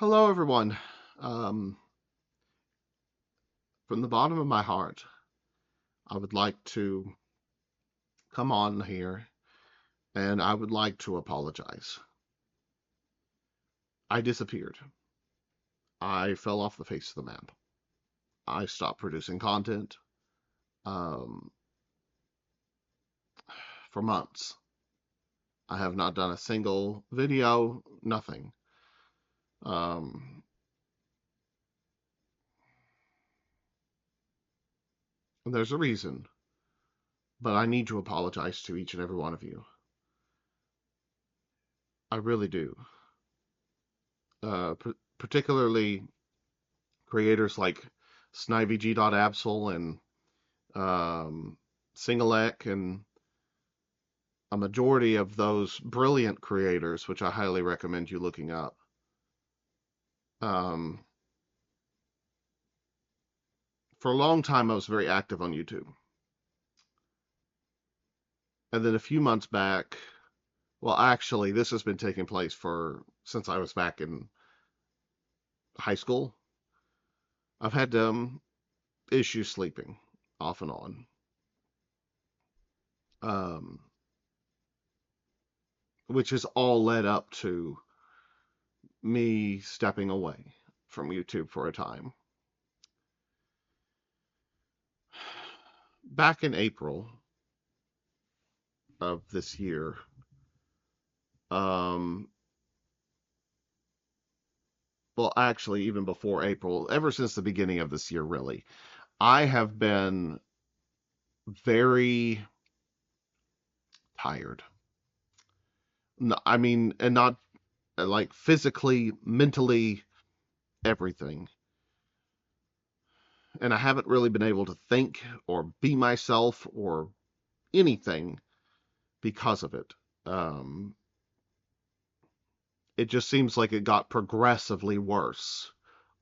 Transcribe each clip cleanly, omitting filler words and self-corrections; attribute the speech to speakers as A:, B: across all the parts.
A: Hello, everyone. Um, from the bottom of my heart, I would like to come on here and I would like to apologize. I disappeared. I fell off the face of the map. I stopped producing content um, for months. I have not done a single video, nothing. Um, and there's a reason, but I need to apologize to each and every one of you. I really do. Particularly creators like SnivyG.Absol and Singalek and a majority of those brilliant creators, which I highly recommend you looking up. Um, for a long time, I was very active on YouTube. And then a few months back, well, actually, this has been taking place since I was back in high school. I've had issues sleeping off and on. Um, which has all led up to me stepping away from YouTube for a time. Back in April of this year, um, well, actually, even before April, ever since the beginning of this year, really, I have been very tired. I mean, and not like physically, mentally, everything. And I haven't really been able to think or be myself or anything because of it. Um, it just seems like it got progressively worse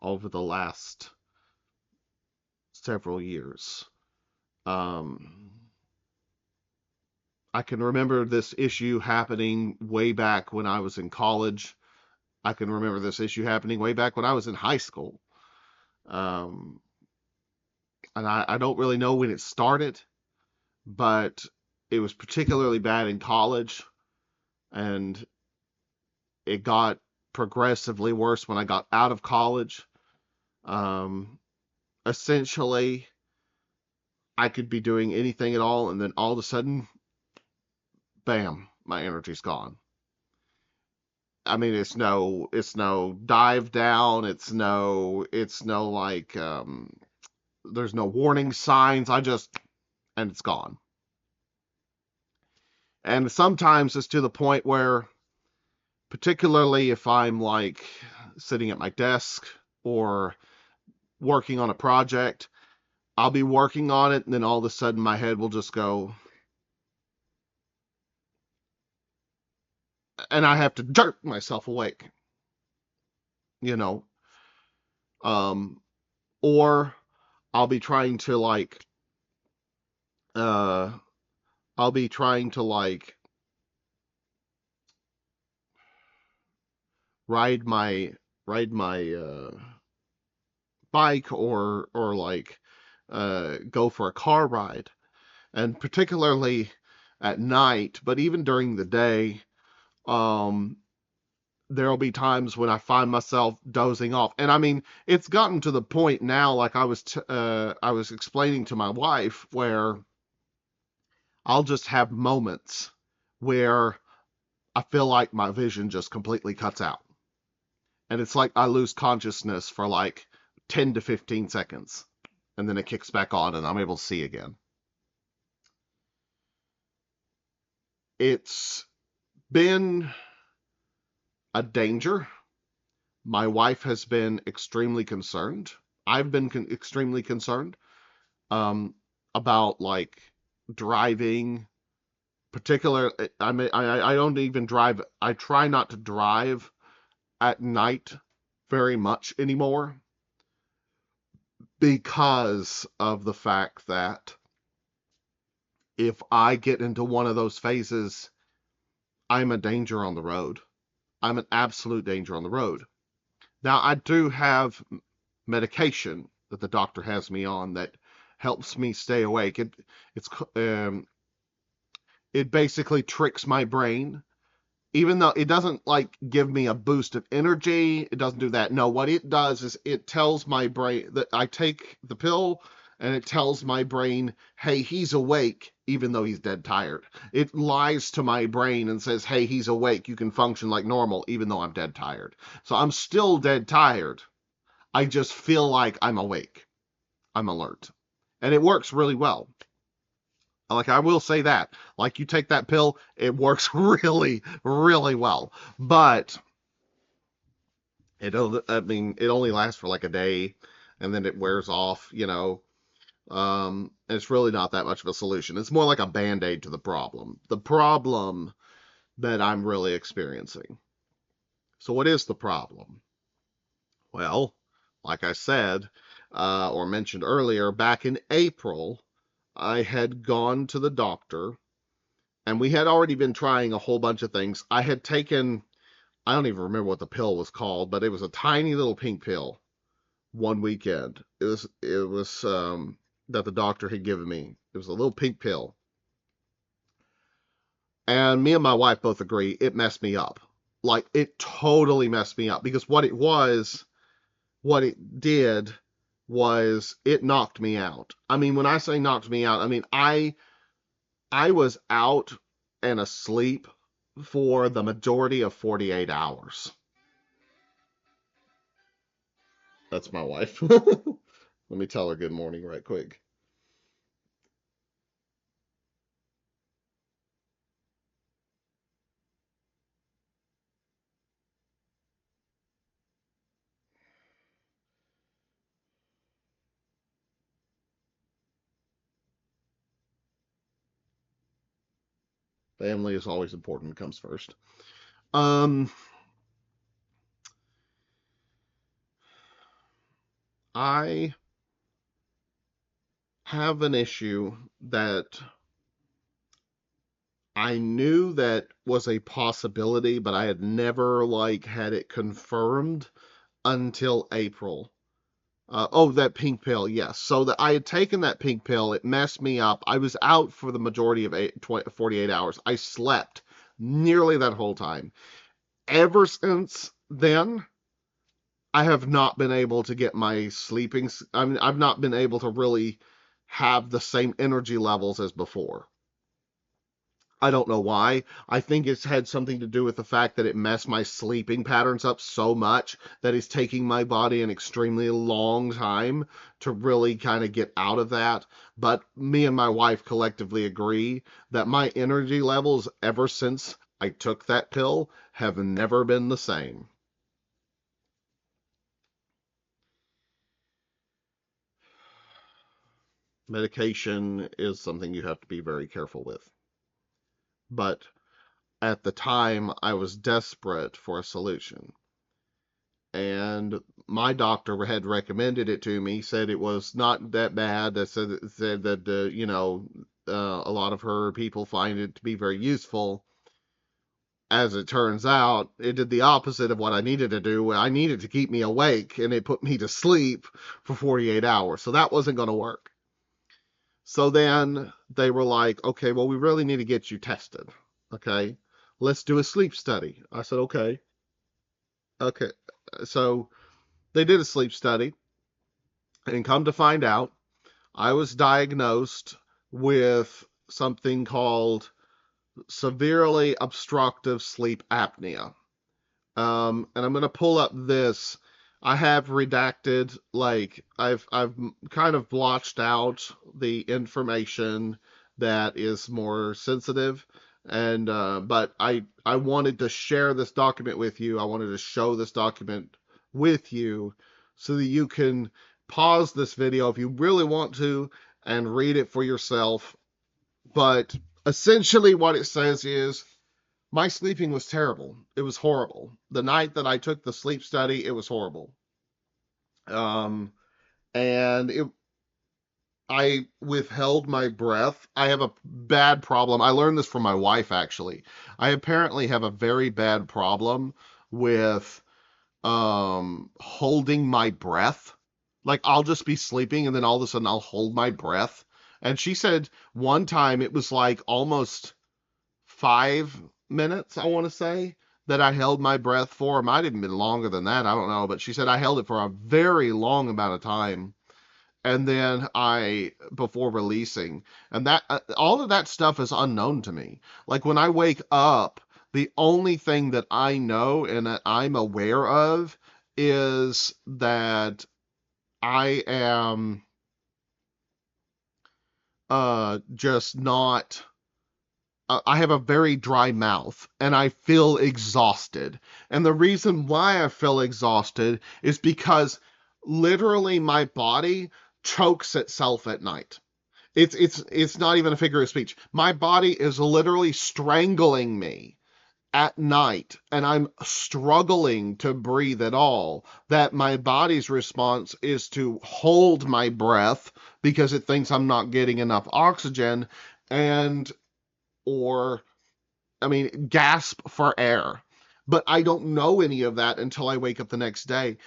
A: over the last several years. Um, I can remember this issue happening way back when I was in college. I can remember this issue happening way back when I was in high school. Um, and I don't really know when it started, but it was particularly bad in college, and it got progressively worse when I got out of college. Um, Essentially, I could be doing anything at all, and then all of a sudden, bam, my energy's gone. I mean, it's no dive down. It's no like, there's no warning signs. And it's gone. And sometimes it's to the point where, particularly if I'm like sitting at my desk or working on a project, I'll be working on it, and then all of a sudden my head will just go, and I have to jerk myself awake, you know. Um, or I'll be trying to like, uh, I'll be trying to like ride my ride my bike or like go for a car ride, and particularly at night, but even during the day, um, there'll be times when I find myself dozing off. And I mean, it's gotten to the point now, like I was explaining to my wife, where I'll just have moments where I feel like my vision just completely cuts out. And it's like I lose consciousness for like 10 to 15 seconds. And then it kicks back on and I'm able to see again. It's been a danger. My wife has been extremely concerned. I've been extremely concerned um, about like driving. Particular, I mean, I don't even drive. I try not to drive at night very much anymore because of the fact that if I get into one of those phases, I'm a danger on the road. I'm an absolute danger on the road. Now, I do have medication that the doctor has me on that helps me stay awake. It's it basically tricks my brain, even though it doesn't like give me a boost of energy. It doesn't do that. No, what it does is it tells my brain that I take the pill, and it tells my brain, hey, he's awake even though he's dead tired. It lies to my brain and says, hey, he's awake, you can function like normal even though I'm dead tired. So I'm still dead tired, I just feel like I'm awake, I'm alert, and it works really well. Like, I will say that, like, you take that pill, it works really, really well. But I mean, it only lasts for like a day, and then it wears off, you know. And it's really not that much of a solution. It's more like a band-aid to the problem that I'm really experiencing. So what is the problem? Well, like I said, or mentioned earlier, back in April, I had gone to the doctor, and we had already been trying a whole bunch of things. I had taken, I don't even remember what the pill was called, but it was a tiny little pink pill one weekend. It was that the doctor had given me. It was a little pink pill. And me and my wife both agree it messed me up. Like, it totally messed me up, because what it did was it knocked me out. I mean, when I say knocked me out, I mean I was out and asleep for the majority of 48 hours. That's my wife. Let me tell her good morning right quick. Family is always important, comes first. Um, I have an issue that I knew that was a possibility, but I had never like had it confirmed until April. Oh, that pink pill, yes. So that I had taken that pink pill, it messed me up. I was out for the majority of 48 hours. I slept nearly that whole time. Ever since then, I have not been able to get my sleeping. I mean, I've not been able to really have the same energy levels as before. I don't know why. I think it's had something to do with the fact that it messed my sleeping patterns up so much that it's taking my body an extremely long time to really kind of get out of that. But me and my wife collectively agree that my energy levels ever since I took that pill have never been the same. Medication is something you have to be very careful with. But at the time, I was desperate for a solution. And my doctor had recommended it to me, said it was not that bad. Said that a lot of her people find it to be very useful. As it turns out, it did the opposite of what I needed to do. I needed to keep me awake, and it put me to sleep for 48 hours. So that wasn't going to work. So then they were like, okay, well, we really need to get you tested. Okay, let's do a sleep study. I said, okay. Okay. So they did a sleep study, and come to find out, I was diagnosed with something called severely obstructive sleep apnea. And I'm gonna pull up this. I have redacted, like I've kind of blotched out the information that is more sensitive, and but I wanted to share this document with you. I wanted to show this document with you so that you can pause this video if you really want to and read it for yourself. But essentially, what it says is my sleeping was terrible. It was horrible. The night that I took the sleep study, it was horrible. Um, and I withheld my breath. I have a bad problem. I learned this from my wife, actually. I apparently have a very bad problem with holding my breath. Like I'll just be sleeping and then all of a sudden I'll hold my breath. And she said one time it was like almost 5 minutes, I want to say, that I held my breath for. It might have been longer than that. I don't know. But she said I held it for a very long amount of time. And then before releasing. And that, all of that stuff is unknown to me. Like when I wake up, the only thing that I know and that I'm aware of is that I am just not I have a very dry mouth and I feel exhausted. And the reason why I feel exhausted is because literally my body chokes itself at night. It's not even a figure of speech. My body is literally strangling me at night and I'm struggling to breathe at all. That my body's response is to hold my breath because it thinks I'm not getting enough oxygen and or I mean, gasp for air. But I don't know any of that until I wake up the next day.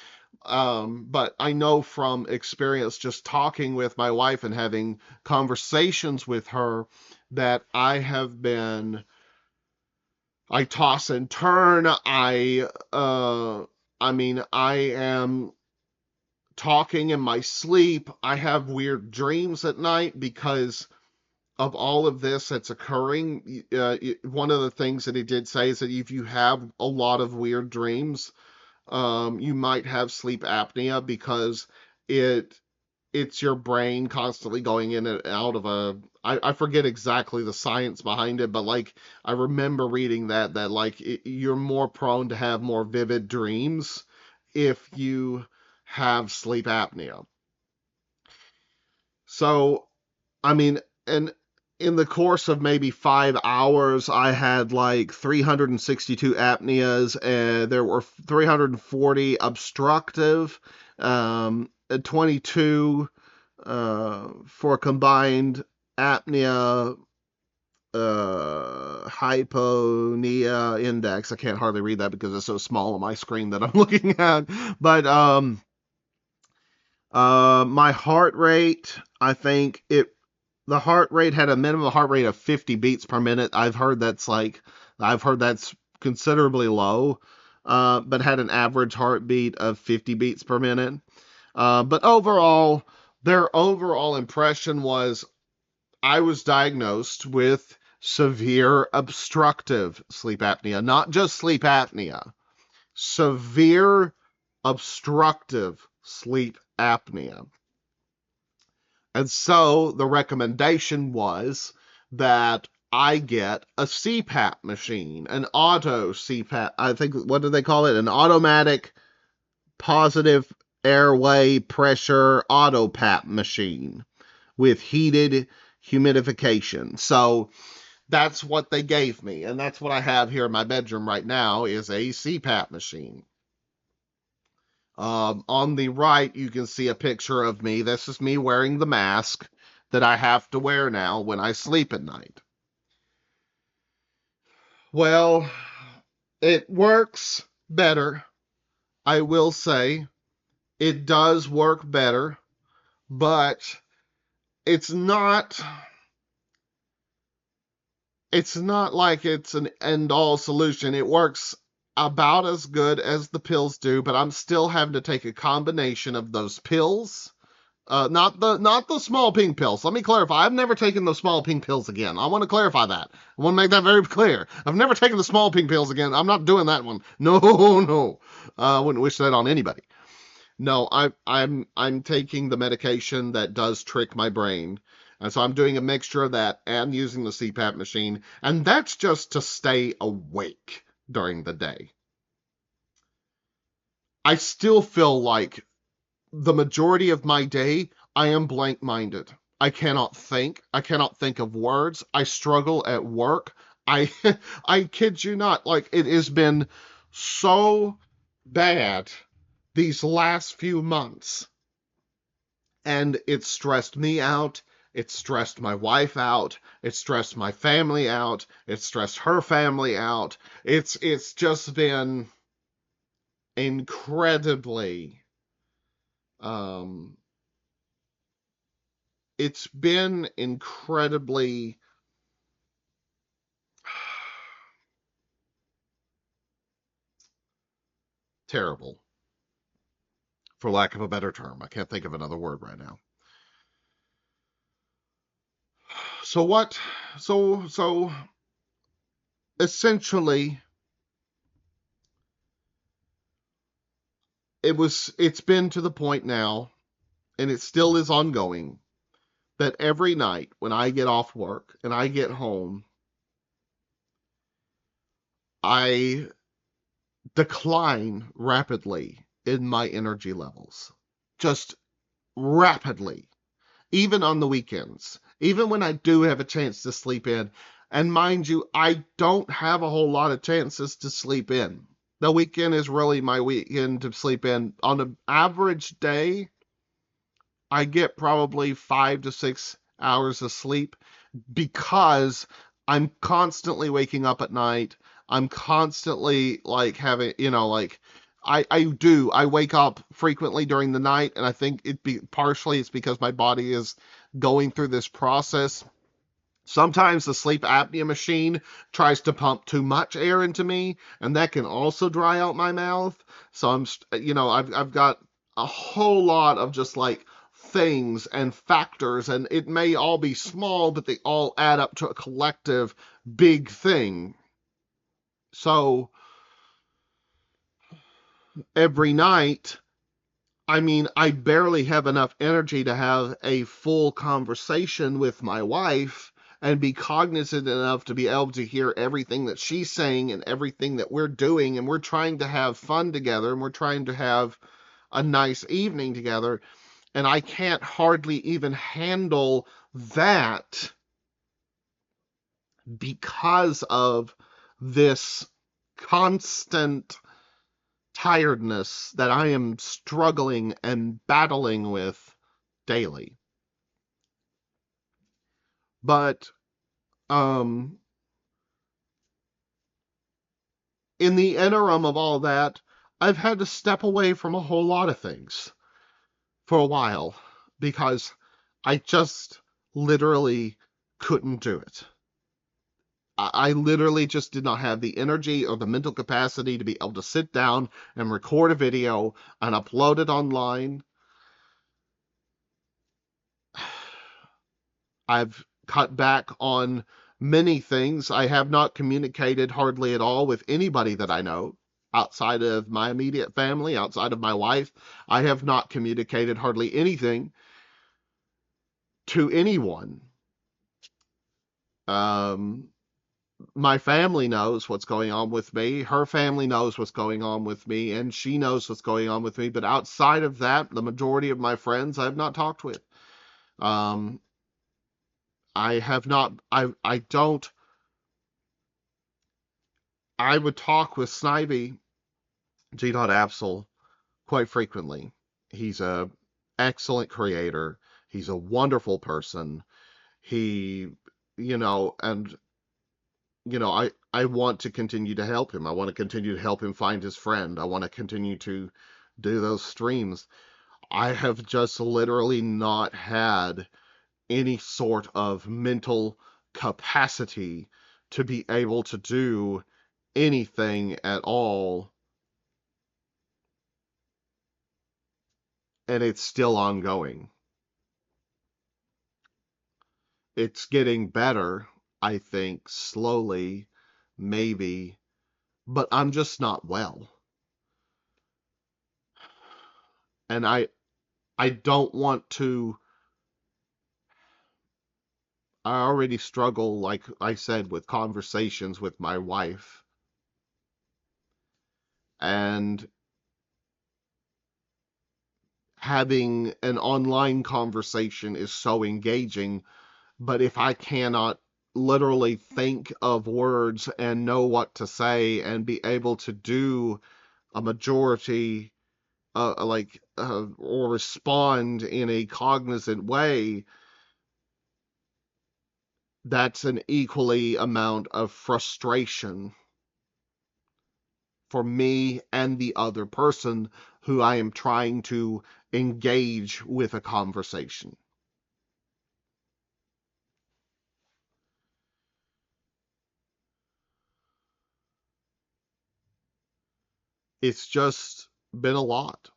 A: But I know from experience just talking with my wife and having conversations with her that I toss and turn. I mean, I am talking in my sleep. I have weird dreams at night because of all of this that's occurring. One of the things that he did say is that if you have a lot of weird dreams, you might have sleep apnea because it it's your brain constantly going in and out of I forget exactly the science behind it, but like I remember reading that like you're more prone to have more vivid dreams if you have sleep apnea. So I mean, and in the course of maybe 5 hours, I had like 362 apneas, and there were 340 obstructive, 22 for combined apnea hyponia index. I can't hardly read that because it's so small on my screen that I'm looking at. But my heart rate, I think the heart rate had a minimum heart rate of 50 beats per minute. I've heard that's considerably low, but had an average heartbeat of 50 beats per minute. But overall, their overall impression was I was diagnosed with severe obstructive sleep apnea, not just sleep apnea, severe obstructive sleep apnea. And so the recommendation was that I get a CPAP machine, an auto CPAP. I think, what do they call it? An automatic positive airway pressure auto PAP machine with heated humidification. So that's what they gave me. And that's what I have here in my bedroom right now is a CPAP machine. On the right, you can see a picture of me. This is me wearing the mask that I have to wear now when I sleep at night. Well, it works better. I will say it does work better, but it's not it's not like it's an end all solution. It works about as good as the pills do, but I'm still having to take a combination of those pills. Not the small pink pills. Let me clarify. I've never taken the small pink pills again. I want to clarify that. I want to make that very clear. I've never taken the small pink pills again. I'm not doing that one. No, no. I wouldn't wish that on anybody. No, I'm taking the medication that does trick my brain. And so I'm doing a mixture of that and using the CPAP machine. And that's just to stay awake during the day. I still feel like the majority of my day, I am blank minded. I cannot think. I cannot think of words. I struggle at work. I I kid you not. Like it has been so bad these last few months. And it stressed me out. It stressed my wife out. It stressed my family out. It stressed her family out. It's just been incredibly, um, it's been incredibly terrible, for lack of a better term. I can't think of another word right now. So what? So essentially, it's been to the point now, and it still is ongoing, that every night when I get off work and I get home, I decline rapidly in my energy levels. Just rapidly. Even on the weekends, even when I do have a chance to sleep in. And mind you, I don't have a whole lot of chances to sleep in. The weekend is really my weekend to sleep in. On an average day, I get probably 5 to 6 hours of sleep because I'm constantly waking up at night. I'm constantly like having, like I wake up frequently during the night, and I think partially it's because my body is going through this process. Sometimes the sleep apnea machine tries to pump too much air into me, and that can also dry out my mouth. So I've got a whole lot of just like things and factors, and it may all be small, but they all add up to a collective big thing. So every night, I mean, I barely have enough energy to have a full conversation with my wife and be cognizant enough to be able to hear everything that she's saying and everything that we're doing. And we're trying to have fun together, and we're trying to have a nice evening together. And I can't hardly even handle that because of this constant tiredness that I am struggling and battling with daily. But um, in the interim of all that, I've had to step away from a whole lot of things for a while because I just literally couldn't do it. I literally just did not have the energy or the mental capacity to be able to sit down and record a video and upload it online. I've cut back on many things. I have not communicated hardly at all with anybody that I know outside of my immediate family, outside of my wife. I have not communicated hardly anything to anyone. Um, my family knows what's going on with me. Her family knows what's going on with me, and she knows what's going on with me. But outside of that, the majority of my friends I have not talked with. Um, I have not. I don't. I would talk with Snivy G. Apsel quite frequently. He's a excellent creator. He's a wonderful person. He, and I want to continue to help him. I want to continue to help him find his friend. I want to continue to do those streams. I have just literally not had any sort of mental capacity to be able to do anything at all, and it's still ongoing. It's getting better, I think, slowly, maybe, but I'm just not well. And I don't want to. I already struggle, like I said, with conversations with my wife, and having an online conversation is so engaging. But if I cannot literally think of words and know what to say and be able to do a majority, or respond in a cognizant way, that's an equally amount of frustration for me and the other person who I am trying to engage with a conversation. It's just been a lot.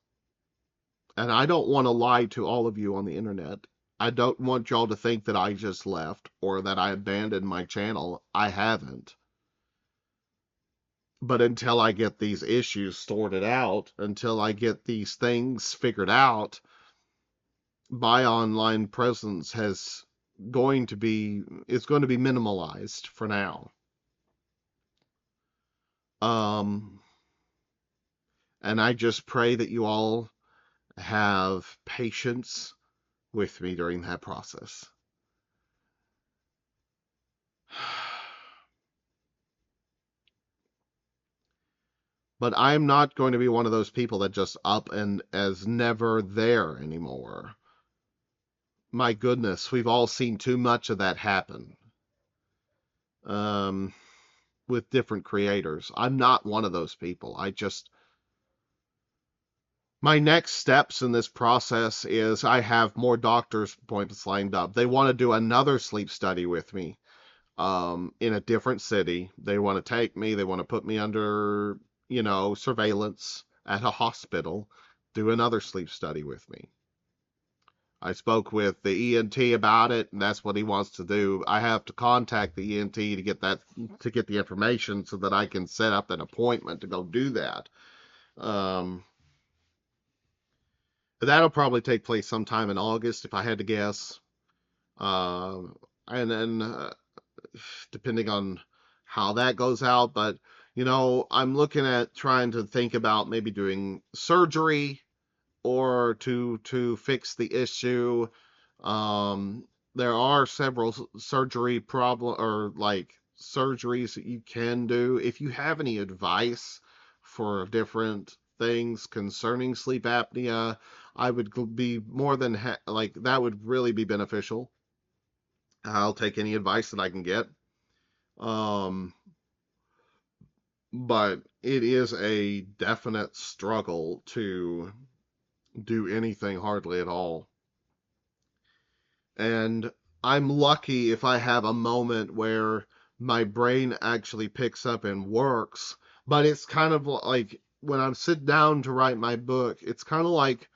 A: And I don't want to lie to all of you on the internet. I don't want y'all to think that I just left or that I abandoned my channel. I haven't. But until I get these issues sorted out, until I get these things figured out, my online presence has going to be is going to be minimalized for now. Um, and I just pray that you all have patience with me during that process. But I'm not going to be one of those people that just up and as never there anymore. My goodness, we've all seen too much of that happen. Um, with different creators. I'm not one of those people. My next steps in this process is I have more doctors' appointments lined up. They want to do another sleep study with me in a different city. They want to take me, they want to put me under, surveillance at a hospital, do another sleep study with me. I spoke with the ENT about it, and that's what he wants to do. I have to contact the ENT to get the information so that I can set up an appointment to go do that. Um, that'll probably take place sometime in August, if I had to guess. And then depending on how that goes out, but I'm looking at trying to think about maybe doing surgery or to fix the issue. Um, there are several surgery problem or like surgeries that you can do. If you have any advice for different things concerning sleep apnea, I would be more than like that would really be beneficial. I'll take any advice that I can get. Um, but it is a definite struggle to do anything hardly at all. And I'm lucky if I have a moment where my brain actually picks up and works. But it's kind of like when I'm sitting down to write my book, it's kind of like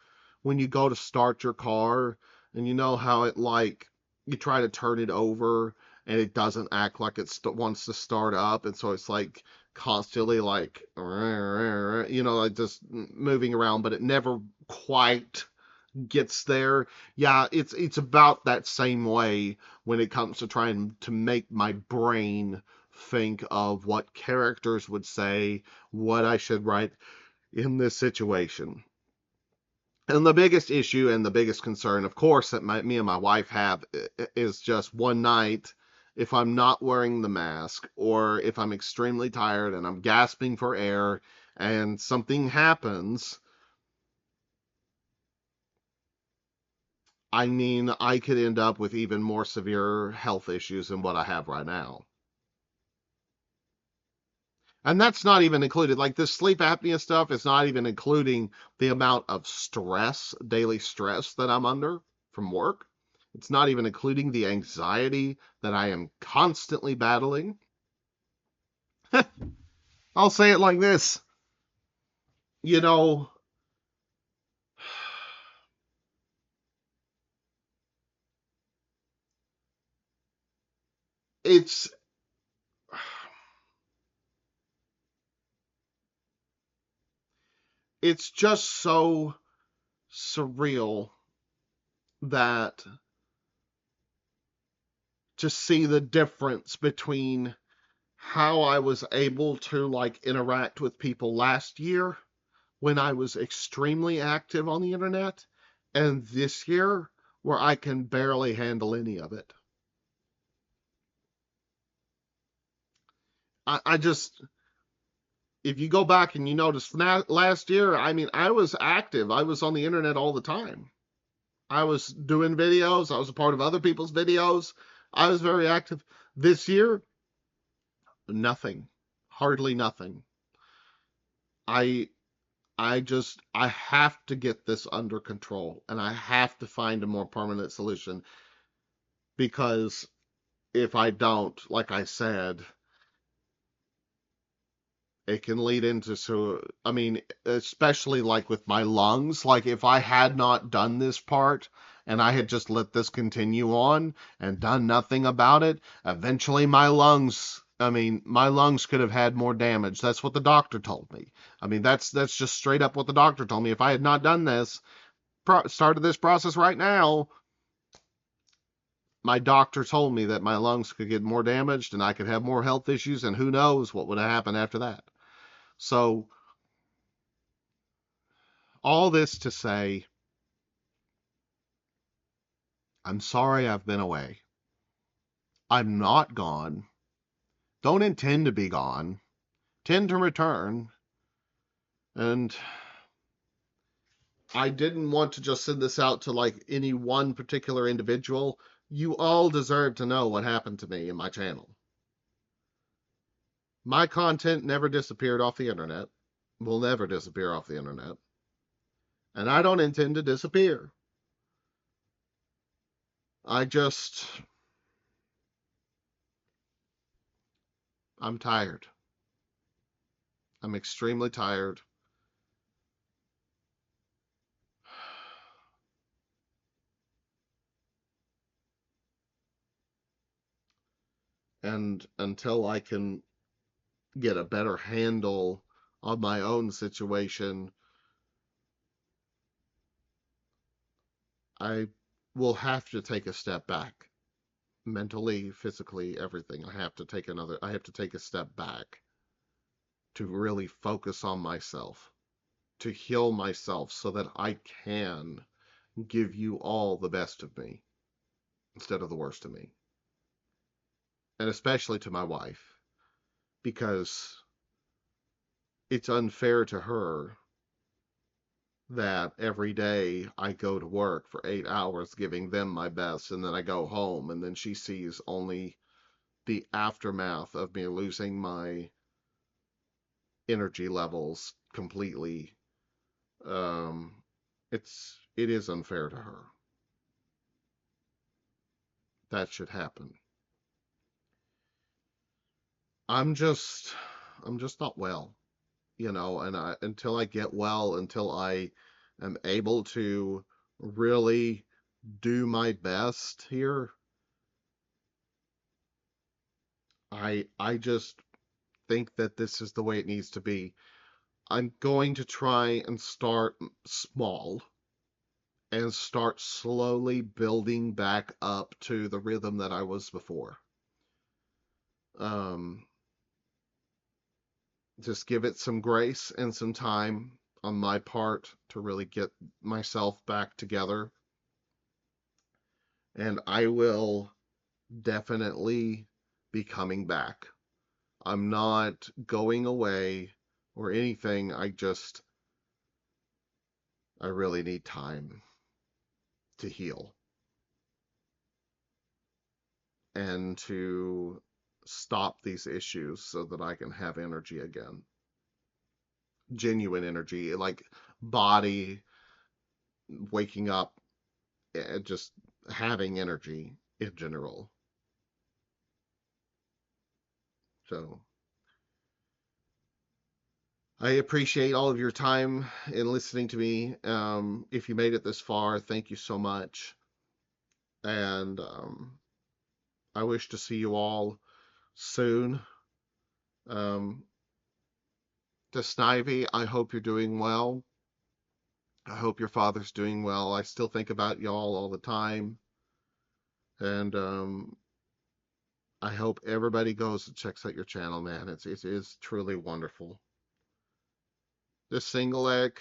A: when you go to start your car and you know how it like you try to turn it over and it doesn't act like it wants to start up. And so it's like constantly like, like just moving around, but it never quite gets there. Yeah, it's about that same way when it comes to trying to make my brain think of what characters would say, what I should write in this situation. And the biggest issue and the biggest concern, of course, that me and my wife have is just one night, if I'm not wearing the mask or if I'm extremely tired and I'm gasping for air and something happens, I mean, I could end up with even more severe health issues than what I have right now. And that's not even included, like this sleep apnea stuff is not even including the amount of stress, daily stress that I'm under from work. It's not even including the anxiety that I am constantly battling. I'll say it like this. You know, it's it's just so surreal that to see the difference between how I was able to like interact with people last year when I was extremely active on the internet and this year where I can barely handle any of it. I just, if you go back and you notice last year, I mean, I was active. I was on the internet all the time. I was doing videos. I was a part of other people's videos. I was very active. This year, nothing, hardly nothing. I I have to get this under control, and I have to find a more permanent solution, because if I don't, like I said, it can lead into, so I mean, especially like with my lungs, like if I had not done this part and I had just let this continue on and done nothing about it, eventually my lungs could have had more damage. That's what the doctor told me. I mean, that's just straight up what the doctor told me. If I had not done this, started this process right now, my doctor told me that my lungs could get more damaged and I could have more health issues, and who knows what would have happened after that. So, all this to say, I'm sorry I've been away. I'm not gone. Don't intend to be gone. Tend to return. And I didn't want to just send this out to like any one particular individual. You all deserve to know what happened to me in my channel. My content never disappeared off the internet, will never disappear off the internet, and I don't intend to disappear. I just, I'm tired. I'm extremely tired. And until I can get a better handle on my own situation, I will have to take a step back, mentally, physically, everything. I have to take a step back to really focus on myself, to heal myself so that I can give you all the best of me instead of the worst of me. And especially to my wife, because it's unfair to her that every day I go to work for 8 hours giving them my best, and then I go home and then she sees only the aftermath of me losing my energy levels completely. Um, it is unfair to her. That should happen. I'm just I'm just not well, and until I get well, until I am able to really do my best here, I just think that this is the way it needs to be. I'm going to try and start small and start slowly building back up to the rhythm that I was before. Um, just give it some grace and some time on my part to really get myself back together. And I will definitely be coming back. I'm not going away or anything. I really need time to heal and to stop these issues so that I can have energy again. Genuine energy, like body waking up and just having energy in general. So I appreciate all of your time in listening to me. If you made it this far, thank you so much. And I wish to see you all soon. Um, to Snivy, I hope you're doing well. I hope your father's doing well. I still think about y'all all the time. And I hope everybody goes and checks out your channel, man. It is truly wonderful. This single egg,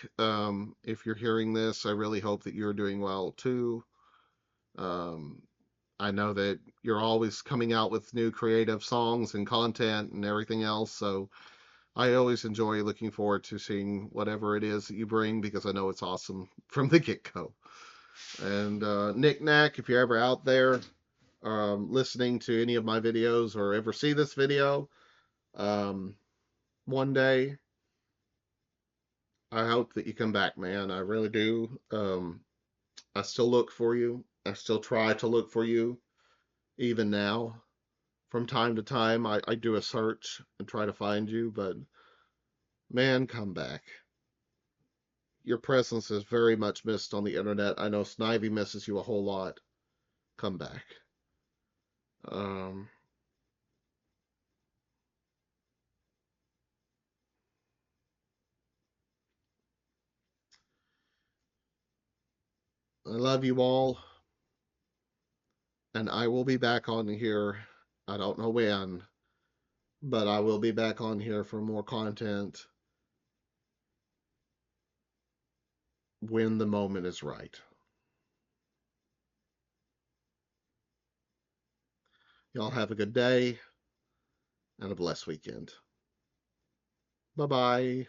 A: if you're hearing this, I really hope that you're doing well too. Um, I know that you're always coming out with new creative songs and content and everything else, so I always enjoy looking forward to seeing whatever it is that you bring, because I know it's awesome from the get-go. And Nick Nack, if you're ever out there listening to any of my videos or ever see this video, um, one day I hope that you come back, man. I really do. I still look for you. I still try to look for you, even now. From time to time, I do a search and try to find you, but man, come back. Your presence is very much missed on the internet. I know Snivy misses you a whole lot. Come back. Um, I love you all, and I will be back on here. I don't know when, but I will be back on here for more content when the moment is right. Y'all have a good day and a blessed weekend. Bye bye.